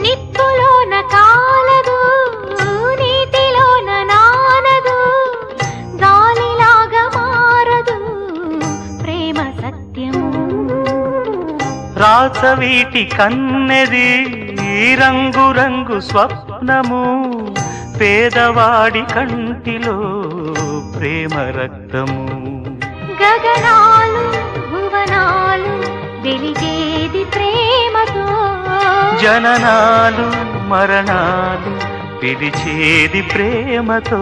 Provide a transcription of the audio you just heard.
నిప్పులోన కాలదు నీటిలోన నానదు గాలిలాగా మారదు ప్రేమ సత్యము రాసవీటి కన్నెది రంగు రంగు స్వప్నము పేదవాడి కంటిలో ప్రేమ రక్తము గగనాలు భువనాలు వెలిగేది ప్రేమతో జననాలు మరణాలు పిలిచేది ప్రేమతో